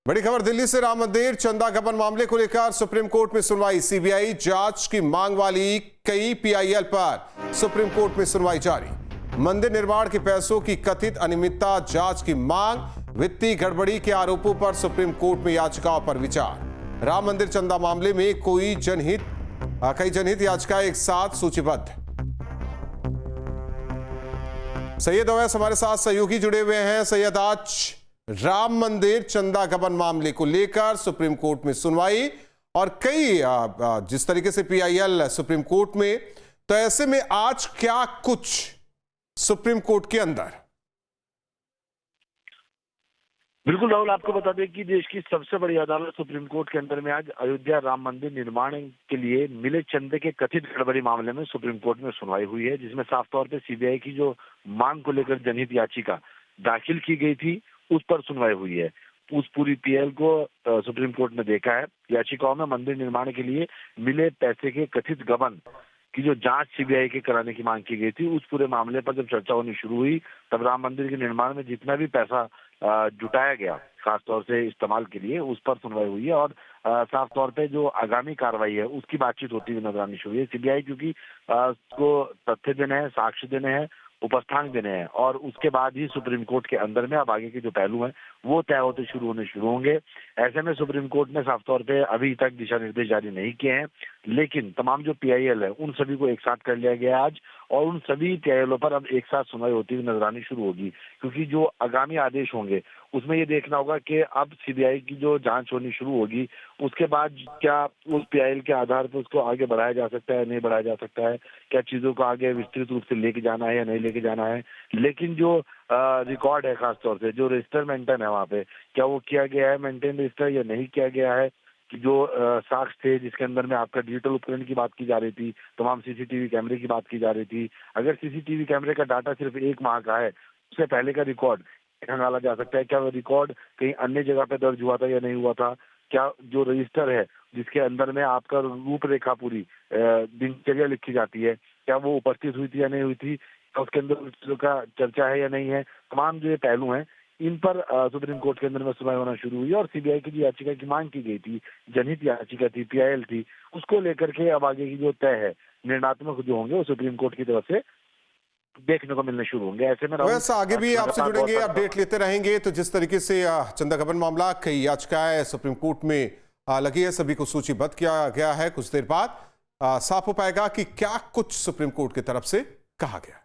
बड़ी खबर दिल्ली से। राम मंदिर चंदा गबन मामले को लेकर सुप्रीम कोर्ट में सुनवाई। सीबीआई जांच की मांग वाली कई पीआईएल पर सुप्रीम कोर्ट में सुनवाई जारी। मंदिर निर्माण के पैसों की कथित अनियमितता जांच की मांग। वित्तीय गड़बड़ी के आरोपों पर सुप्रीम कोर्ट में याचिकाओं पर विचार। राम मंदिर चंदा मामले में कई जनहित याचिकाएं एक साथ सूचीबद्ध। सैयद अवैस हमारे साथ सहयोगी जुड़े हुए हैं। सैयद, आज राम मंदिर चंदा गबन मामले को लेकर सुप्रीम कोर्ट में सुनवाई और कई जिस तरीके से पीआईएल सुप्रीम कोर्ट में, तो ऐसे में आज क्या कुछ सुप्रीम कोर्ट के अंदर? बिल्कुल राहुल, आपको बता दें कि देश की सबसे बड़ी अदालत सुप्रीम कोर्ट के अंदर में आज अयोध्या राम मंदिर निर्माण के लिए मिले चंदे के कथित गड़बड़ी मामले में सुप्रीम कोर्ट में सुनवाई हुई है, जिसमें साफ तौर पे सीबीआई की जो मांग को लेकर जनहित याचिका दाखिल की गई थी उस पर सुनवाई हुई है। उस पूरी पीएल को सुप्रीम कोर्ट ने देखा है। याचिकाओं में मंदिर निर्माण के लिए मिले पैसे के कथित गबन की जो जांच सीबीआई के कराने की मांग की गई थी, उस पूरे मामले पर जब चर्चा होनी शुरू हुई तब राम मंदिर के निर्माण में जितना भी पैसा जुटाया गया खासतौर से इस्तेमाल के लिए, उस पर सुनवाई हुई है और साफ तौर पे जो आगामी कार्रवाई है उसकी बातचीत होती हुई नजर आनी शुरू हुई है। सीबीआई क्योंकि उसको तथ्य देने हैं, साक्ष्य देने हैं, उपस्थान देने हैं और उसके बाद ही सुप्रीम कोर्ट के अंदर में अब आगे के जो पहलू हैं वो तय होते शुरू होंगे। ऐसे में सुप्रीम कोर्ट ने साफ तौर पे अभी तक दिशा निर्देश जारी नहीं किए हैं, लेकिन तमाम जो पीआईएल है उन सभी को एक साथ कर लिया गया आज और उन सभी पीआईएलों पर अब एक साथ सुनवाई होती हुई नजर आनी शुरू होगी, क्योंकि जो आगामी आदेश होंगे उसमें ये देखना होगा कि अब सीबीआई की जो जांच होनी शुरू होगी उसके बाद क्या उस पीआईएल के आधार पर उसको आगे बढ़ाया जा सकता है, नहीं बढ़ाया जा सकता है, क्या चीजों को आगे विस्तृत रूप से लेके जाना है या नहीं लेके जाना है। लेकिन जो रिकॉर्ड है, खासतौर से जो रजिस्टर मेंटेन है वहाँ पे, क्या वो किया गया है मेंटेन रजिस्टर या नहीं किया गया है। कि जो साक्ष्य थे जिसके अंदर में आपका डिजिटल उपकरण की बात की जा रही थी, तमाम सीसीटीवी कैमरे की बात की जा रही थी, अगर सीसीटीवी कैमरे का डाटा सिर्फ 1 माह का है, उससे पहले का रिकॉर्ड खंगाला जा सकता है। क्या वो रिकॉर्ड कहीं अन्य जगह पे दर्ज हुआ था या नहीं हुआ था। क्या जो रजिस्टर है जिसके अंदर में आपका रूपरेखा पूरी दिनचर्या लिखी जाती है, क्या वो उपस्थित हुई थी या नहीं हुई थी, उसके अंदर का चर्चा है या नहीं है। तमाम जो ये पहलू हैं इन पर सुप्रीम कोर्ट के अंदर में सुनवाई होना शुरू हुई और सीबीआई की जो याचिका की मांग की गई थी, जनहित याचिका थी, पीआईएल थी, उसको लेकर के अब आगे की जो तय है, निर्णयात्मक जो होंगे वो सुप्रीम कोर्ट की तरफ से देखने को मिलने शुरू होंगे। ऐसे में वैसे आगे भी आपसे जुड़ेंगे, अपडेट लेते रहेंगे। तो जिस तरीके से चंदा गबन मामला, कई याचिकाएं सुप्रीम कोर्ट में लगी है, सभी को सूचीबद्ध किया गया है। कुछ देर बाद साफ हो पाएगा कि क्या कुछ सुप्रीम कोर्ट की तरफ से कहा गया।